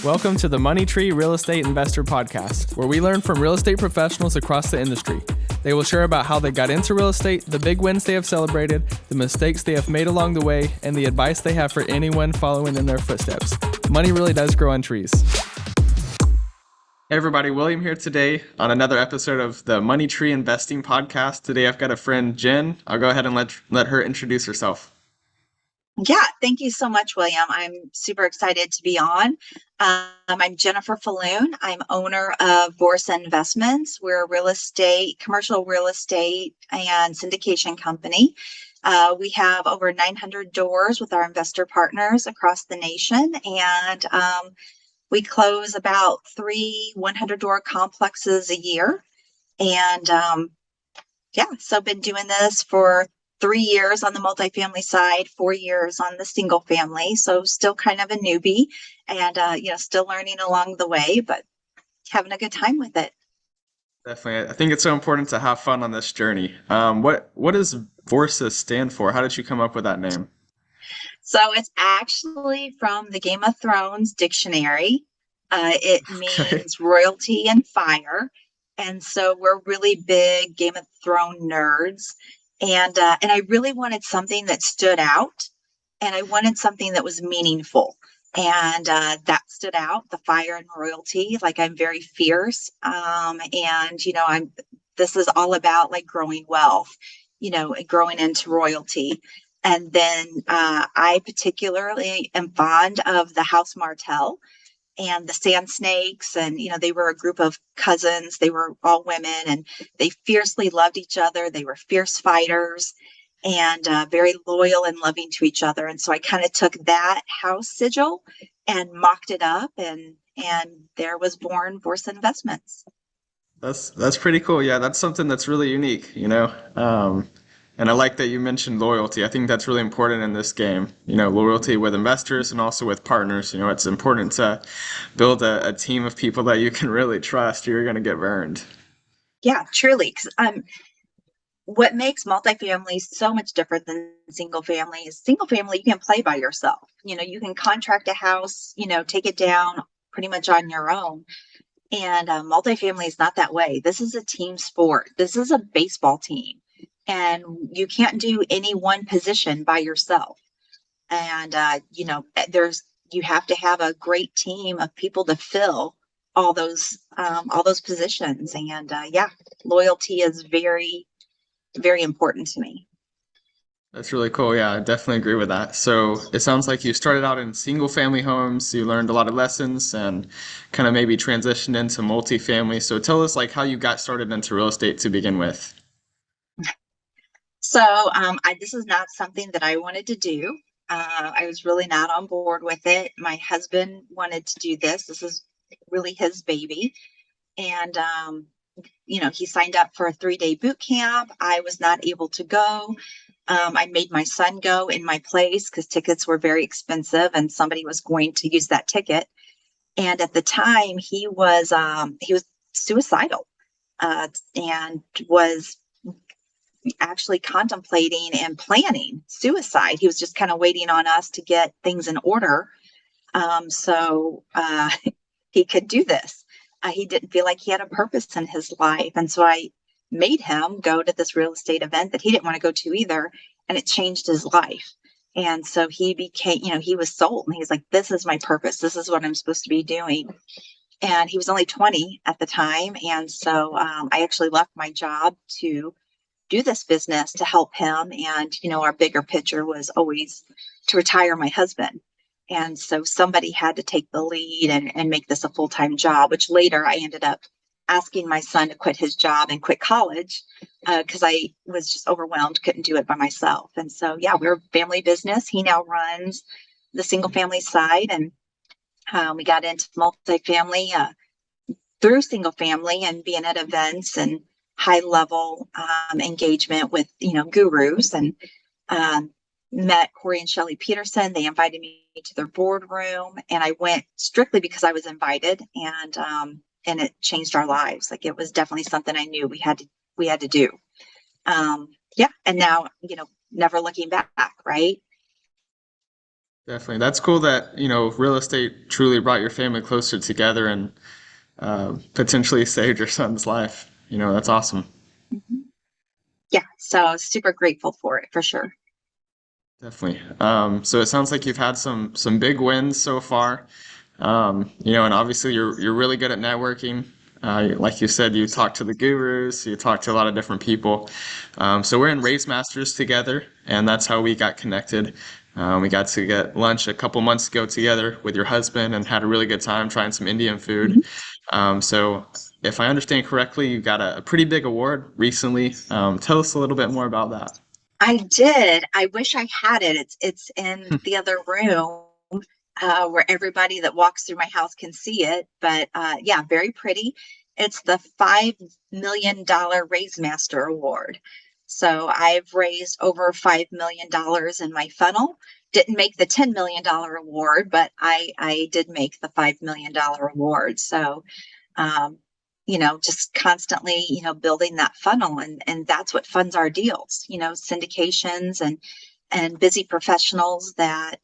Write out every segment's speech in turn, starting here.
Welcome to the Money Tree Real Estate Investor Podcast, where we learn from real estate professionals across the industry. They will share about how they got into real estate, the big wins they have celebrated, the mistakes they have made along the way, and the advice they have for anyone following in their footsteps. Money really does grow on trees. Hey everybody, William here today on another episode of the Money Tree Investing Podcast. Today I've got a friend, Jen. I'll go ahead and let her introduce herself. Yeah, thank you so much, William. I'm super excited to be on. I'm Jennifer Falloon. I'm owner of Vorsa Investments. We're a commercial real estate and syndication company. We have over 900 doors with our investor partners across the nation, and we close about 3 100-door complexes a year. And so been doing this for 3 years on the multifamily side, 4 years on the single family. So still kind of a newbie and, still learning along the way, but having a good time with it. Definitely. I think it's so important to have fun on this journey. What does Vorsa stand for? How did you come up with that name? So it's actually from the Game of Thrones dictionary. It means royalty and fire. And so we're really big Game of Thrones nerds. And I really wanted something that stood out, and I wanted something that was meaningful. And that stood out, the fire and royalty. Like, I'm very fierce. This is all about like growing wealth, growing into royalty. And then I particularly am fond of the House Martel and the Sandsnakes, and they were a group of cousins. They were all women, and they fiercely loved each other. They were fierce fighters and very loyal and loving to each other. And so I kind of took that house sigil and mocked it up, and there was born Vorsa Investments. That's pretty cool. Yeah, that's something that's really unique, And I like that you mentioned loyalty. I think that's really important in this game. Loyalty with investors and also with partners. It's important to build a team of people that you can really trust. You're going to get burned. Yeah, truly. Because what makes multifamily so much different than single family is single family, you can play by yourself. You can contract a house, take it down pretty much on your own. And multifamily is not that way. This is a team sport. This is a baseball team. And you can't do any one position by yourself. And, you have to have a great team of people to fill all those positions. And loyalty is very, very important to me. That's really cool. Yeah, I definitely agree with that. So it sounds like you started out in single family homes. You learned a lot of lessons and kind of maybe transitioned into multifamily. So tell us how you got started into real estate to begin with. So this is not something that I wanted to do. I was really not on board with it. My husband wanted to do this. This is really his baby. And, he signed up for a 3-day boot camp. I was not able to go. I made my son go in my place because tickets were very expensive and somebody was going to use that ticket. And at the time he was suicidal and was actually contemplating and planning suicide. He was just kind of waiting on us to get things in order. So he could do this. He didn't feel like he had a purpose in his life. And so I made him go to this real estate event that he didn't want to go to either. And it changed his life. And so he became, he was sold, and he's like, this is my purpose. This is what I'm supposed to be doing. And he was only 20 at the time. And so I actually left my job to do this business to help him. And, our bigger picture was always to retire my husband. And so somebody had to take the lead and make this a full-time job, which later I ended up asking my son to quit his job and quit college because I was just overwhelmed, couldn't do it by myself. And so, we're a family business. He now runs the single family side, and we got into multifamily through single family and being at events and high level engagement with, gurus, and met Corey and Shelly Peterson. They invited me to their boardroom, and I went strictly because I was invited, and it changed our lives. Like, it was definitely something I knew we had to do. And now, never looking back, right? Definitely. That's cool that, real estate truly brought your family closer together and potentially saved your son's life. That's awesome. Mhm. Yeah, so super grateful for it for sure. Definitely. So it sounds like you've had some big wins so far. And obviously you're really good at networking. Like you said, you talk to the gurus, you talk to a lot of different people. So we're in RaiseMasters together, and that's how we got connected. We got to get lunch a couple months ago together with your husband and had a really good time trying some Indian food. Mhm. So if I understand correctly, you got a pretty big award recently. Tell us a little bit more about that. I did. I wish I had it. It's in the other room, where everybody that walks through my house can see it. But yeah, very pretty. It's the $5 million RaiseMaster Award. So I've raised over $5 million in my funnel. Didn't make the $10 million award, but I did make the $5 million award. So um, just constantly, building that funnel, and that's what funds our deals, syndications and busy professionals that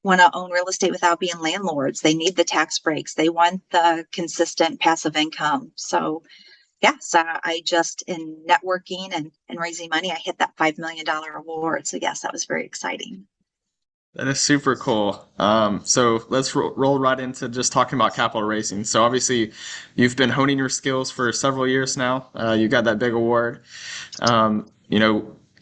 want to own real estate without being landlords. They need the tax breaks. They want the consistent passive income. So yeah, so I just in networking and raising money, I hit that $5 million award. So yes, that was very exciting. That is super cool. So let's roll right into just talking about capital raising. So obviously, you've been honing your skills for several years now. You got that big award.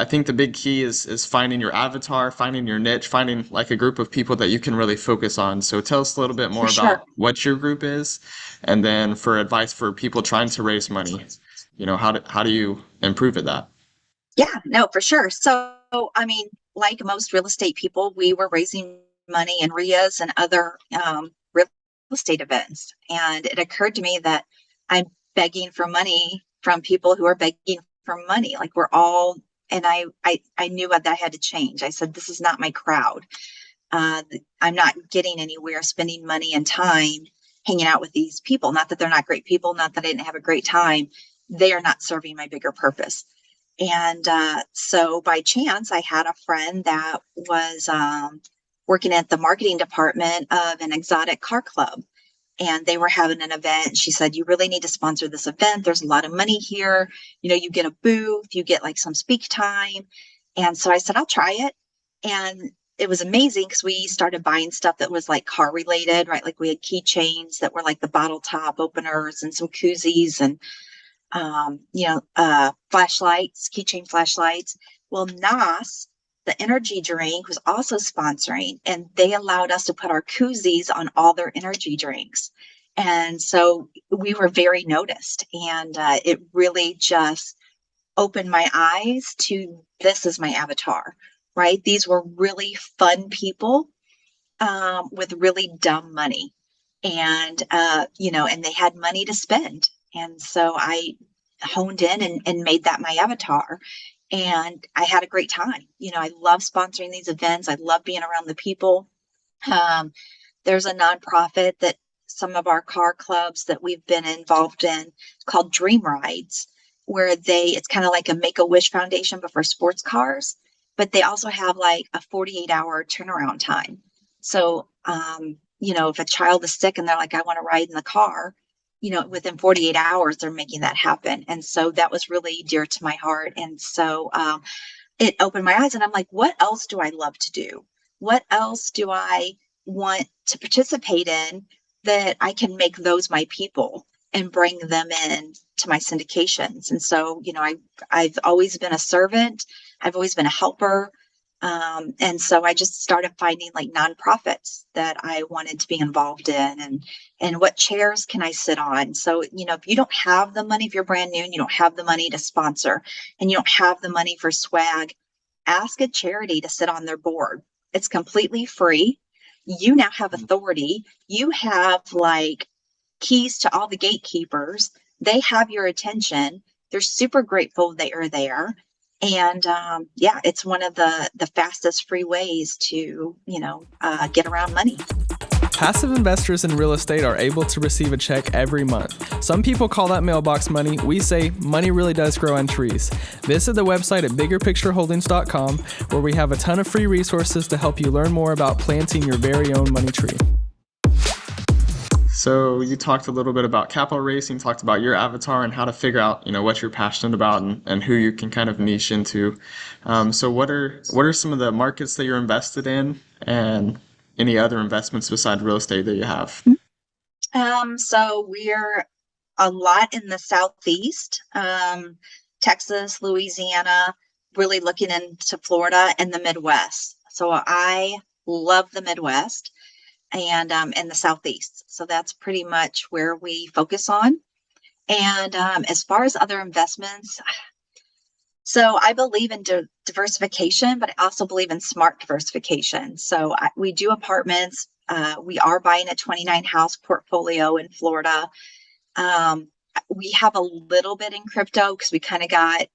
I think the big key is finding your avatar, finding your niche, finding like a group of people that you can really focus on. So tell us a little bit For more sure. about what your group is, and then for advice for people trying to raise money. How do you improve at that? Yeah, no, for sure. So, I mean, like most real estate people, we were raising money in RIAs and other real estate events. And it occurred to me that I'm begging for money from people who are begging for money. Like we're all, and I knew that I had to change. I said, this is not my crowd. I'm not getting anywhere spending money and time hanging out with these people. Not that they're not great people, not that I didn't have a great time. They are not serving my bigger purpose. And so by chance, I had a friend that was working at the marketing department of an exotic car club. And they were having an event. She said, you really need to sponsor this event. There's a lot of money here. You get a booth, you get like some speak time. And so I said, I'll try it. And it was amazing because we started buying stuff that was like car related, right? Like we had keychains that were like the bottle top openers and some koozies and flashlights, keychain flashlights. Well, NAS, the energy drink, was also sponsoring, and they allowed us to put our koozies on all their energy drinks. And so we were very noticed, and it really just opened my eyes to this is my avatar, right? These were really fun people with really dumb money. And they had money to spend. And so I honed in and made that my avatar. And I had a great time. I love sponsoring these events. I love being around the people. Um, there's a nonprofit that some of our car clubs that we've been involved in called Dream Rides, where it's kind of like a Make-A-Wish Foundation, but for sports cars. But they also have like a 48-hour turnaround time. So, if a child is sick and they're like, I want to ride in the car, within 48 hours, they're making that happen. And so that was really dear to my heart. And so it opened my eyes and I'm like, what else do I love to do? What else do I want to participate in that I can make those my people and bring them in to my syndications? And so, I've always been a servant. I've always been a helper. And so I just started finding like nonprofits that I wanted to be involved in and what chairs can I sit on? So, if you don't have the money, if you're brand new and you don't have the money to sponsor and you don't have the money for swag, ask a charity to sit on their board. It's completely free. You now have authority. You have like keys to all the gatekeepers. They have your attention. They're super grateful they are there. And yeah, it's one of the fastest free ways to, get around money. Passive investors in real estate are able to receive a check every month. Some people call that mailbox money. We say money really does grow on trees. Visit the website at biggerpictureholdings.com, where we have a ton of free resources to help you learn more about planting your very own money tree. So you talked a little bit about capital raising, talked about your avatar and how to figure out, what you're passionate about and who you can kind of niche into. So what are some of the markets that you're invested in, and any other investments besides real estate that you have? So we're a lot in the Southeast, Texas, Louisiana, really looking into Florida and the Midwest. So I love the Midwest and the Southeast. So that's pretty much where we focus on. And as far as other investments, so I believe in diversification, but I also believe in smart diversification. So we do apartments. We are buying a 29 house portfolio in Florida. We have a little bit in crypto because we kind of got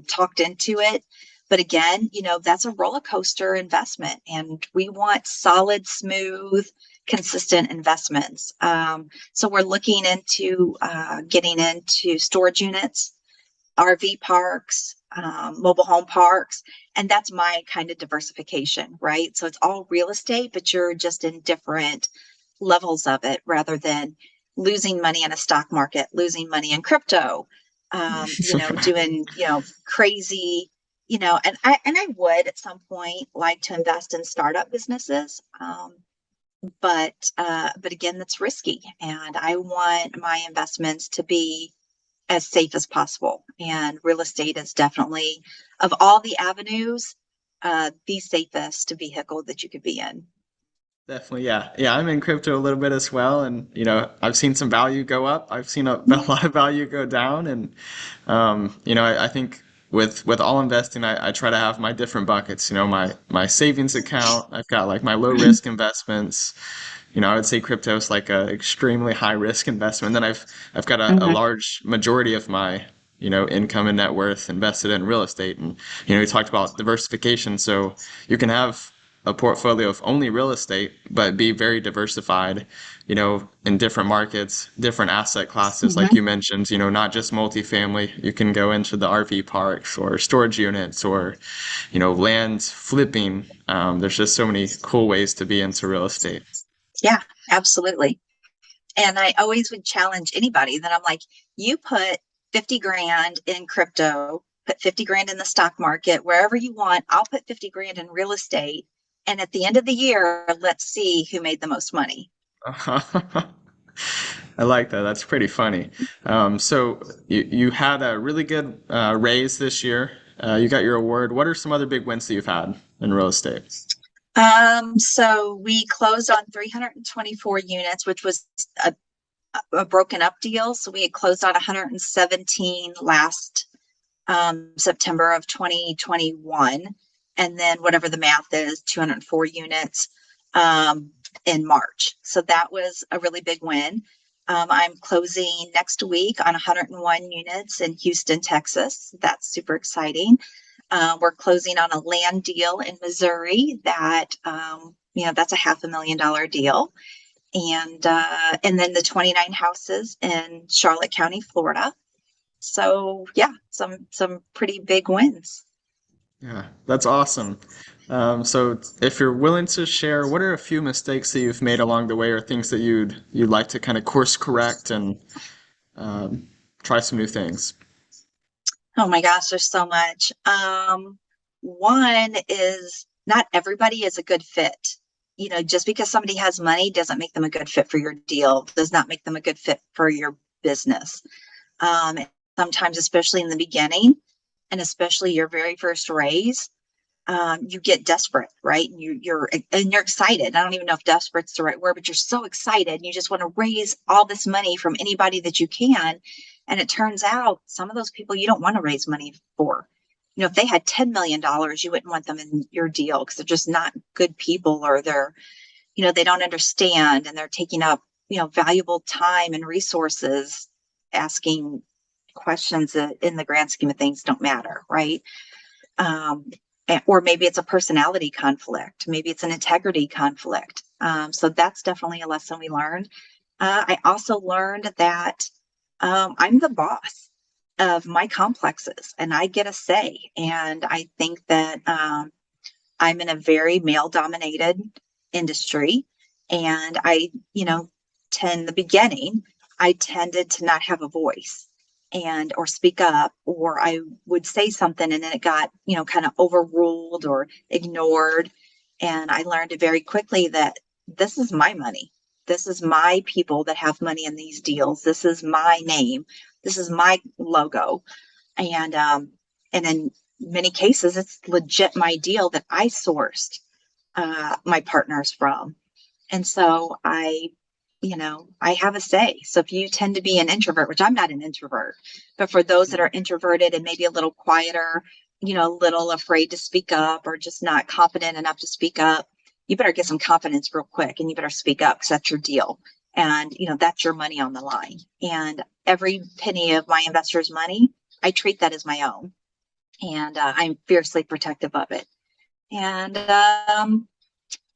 talked into it. But again, that's a roller coaster investment, and we want solid, smooth, consistent investments. So we're looking into getting into storage units, RV parks, mobile home parks, and that's my kind of diversification, right? So it's all real estate, but you're just in different levels of it rather than losing money in a stock market, losing money in crypto, doing, crazy, and I would at some point like to invest in startup businesses. But again, that's risky, and I want my investments to be as safe as possible. And real estate is definitely, of all the avenues, the safest vehicle that you could be in. Definitely, yeah. Yeah, I'm in crypto a little bit as well, and I've seen some value go up. I've seen a lot of value go down, and I think with all investing, I try to have my different buckets. My savings account. I've got like my low risk investments. I would say crypto is like a extremely high risk investment. Then I've got a large majority of my income and net worth invested in real estate, and we talked about diversification, so you can have a portfolio of only real estate, but be very diversified, in different markets, different asset classes, like you mentioned, not just multifamily. You can go into the RV parks or storage units or, land flipping. There's just so many cool ways to be into real estate. Yeah, absolutely. And I always would challenge anybody that I'm like, you put 50 grand in crypto, put 50 grand in the stock market, wherever you want. I'll put 50 grand in real estate. And at the end of the year, let's see who made the most money. I like that. That's pretty funny. So you had a really good raise this year. You got your award. What are some other big wins that you've had in real estate? So we closed on 324 units, which was a broken up deal. So we had closed on 117 last September of 2021. And then whatever the math is, 204 units in March. So that was a really big win. I'm closing next week on 101 units in Houston, Texas. That's super exciting. We're closing on a land deal in Missouri that, that's a $500,000 deal. And then the 29 houses in Charlotte County, Florida. So yeah, some pretty big wins. Yeah, that's awesome. So if you're willing to share, what are a few mistakes that you've made along the way, or things that you'd like to kind of course correct and try some new things? Oh my gosh, there's so much. One is not everybody is a good fit. Just because somebody has money doesn't make them a good fit for your deal, does not make them a good fit for your business. Sometimes, especially in the beginning, and especially your very first raise, you get desperate, right? And you're excited. I don't even know if desperate's the right word, but you're so excited and you just want to raise all this money from anybody that you can. And it turns out some of those people you don't want to raise money for. If they had $10 million, you wouldn't want them in your deal because they're just not good people, or they're, they don't understand, and they're taking up, valuable time and resources asking questions that in the grand scheme of things don't matter, right? Or maybe it's a personality conflict. Maybe it's an integrity conflict. So that's definitely a lesson we learned. I also learned that I'm the boss of my complexes and I get a say. And I think that I'm in a very male dominated industry. And the beginning, I tended to not have a voice or speak up, or I would say something and then it got, kind of overruled or ignored. And I learned very quickly that this is my money. This is my people that have money in these deals. This is my name. This is my logo. And in many cases, it's legit my deal that I sourced my partners from. And so I have a say. So if you tend to be an introvert, which I'm not an introvert, but for those that are introverted and maybe a little quieter, a little afraid to speak up or just not confident enough to speak up, you better get some confidence real quick and you better speak up because that's your deal. And, that's your money on the line. And every penny of my investors' money, I treat that as my own. And I'm fiercely protective of it. And I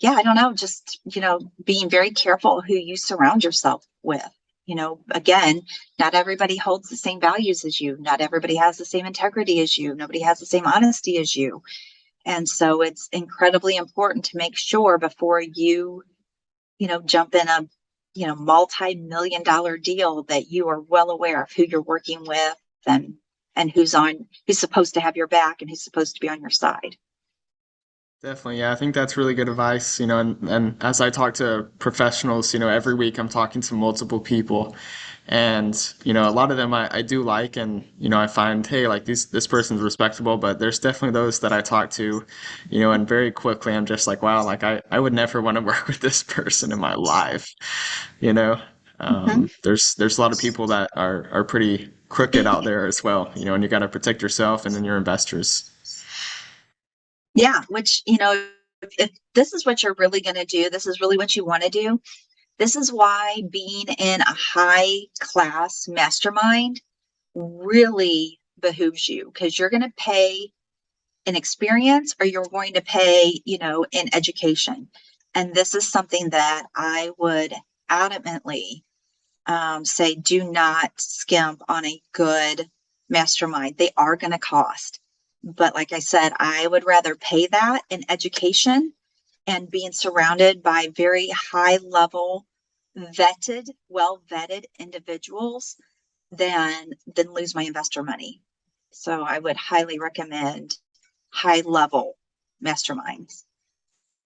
don't know, just, being very careful who you surround yourself with. Again, not everybody holds the same values as you. Not everybody has the same integrity as you. Nobody has the same honesty as you. And so it's incredibly important to make sure before you, jump in a, multi-million-dollar deal that you are well aware of who you're working with and who's supposed to have your back and who's supposed to be on your side. Definitely, yeah. I think that's really good advice, and as I talk to professionals, every week I'm talking to multiple people, and, a lot of them I do like, and, I find, hey, like this person's respectable, but there's definitely those that I talk to, and very quickly I'm just like, wow, like I would never want to work with this person in my life, There's a lot of people that are pretty crooked out there as well, and you got to protect yourself and then your investors. Yeah, which, if this is what you're really going to do, this is really what you want to do. This is why being in a high class mastermind really behooves you, because you're going to pay in experience or you're going to pay, in education. And this is something that I would adamantly say, do not skimp on a good mastermind. They are going to cost. But like I said, I would rather pay that in education and being surrounded by very high level, well vetted individuals than lose my investor money. So I would highly recommend high level masterminds.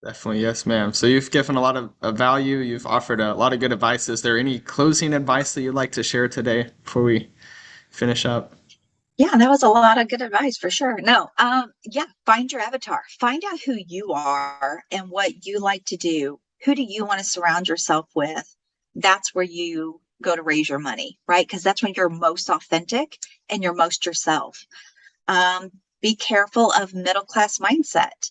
Definitely, yes, ma'am. So you've given a lot of value. You've offered a lot of good advice. Is there any closing advice that you'd like to share today before we finish up? Yeah, that was a lot of good advice for sure. No, find your avatar. Find out who you are and what you like to do. Who do you want to surround yourself with? That's where you go to raise your money, right? Because that's when you're most authentic and you're most yourself. Be careful of middle class mindset.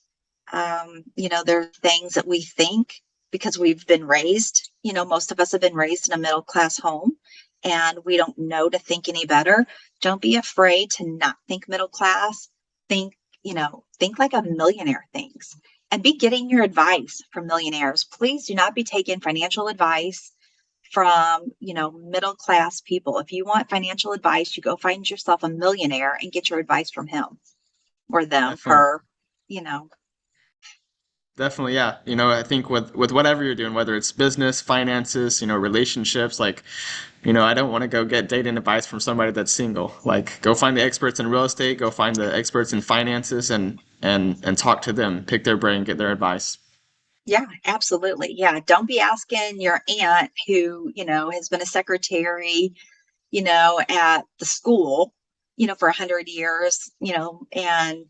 There are things that we think because we've been raised, most of us have been raised in a middle class home and we don't know to think any better. Don't be afraid to not think middle class. Think like a millionaire thinks, and be getting your advice from millionaires. Please do not be taking financial advice from, middle class people. If you want financial advice, you go find yourself a millionaire and get your advice from him or them. Definitely. Definitely, yeah. I think with whatever you're doing, whether it's business, finances, relationships, like, I don't want to go get dating advice from somebody that's single. Like, go find the experts in real estate, go find the experts in finances and talk to them, pick their brain, get their advice. Yeah, absolutely. Yeah. Don't be asking your aunt who, has been a secretary, at the school, for 100 years, and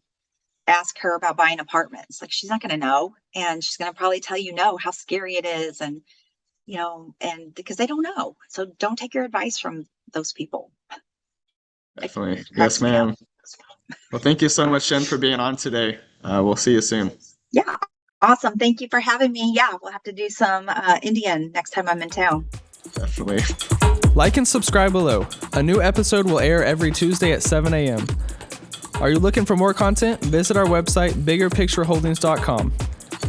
ask her about buying apartments. Like, she's not going to know. And she's going to probably tell you no, how scary it is. And, and because they don't know. So don't take your advice from those people. Definitely. Yes, ma'am. Well, thank you so much, Jen, for being on today. We'll see you soon. Yeah. Awesome. Thank you for having me. Yeah, we'll have to do some Indian next time I'm in town. Definitely. Like and subscribe below. A new episode will air every Tuesday at 7 a.m. Are you looking for more content? Visit our website, biggerpictureholdings.com.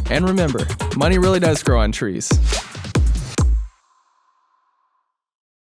And remember, money really does grow on trees.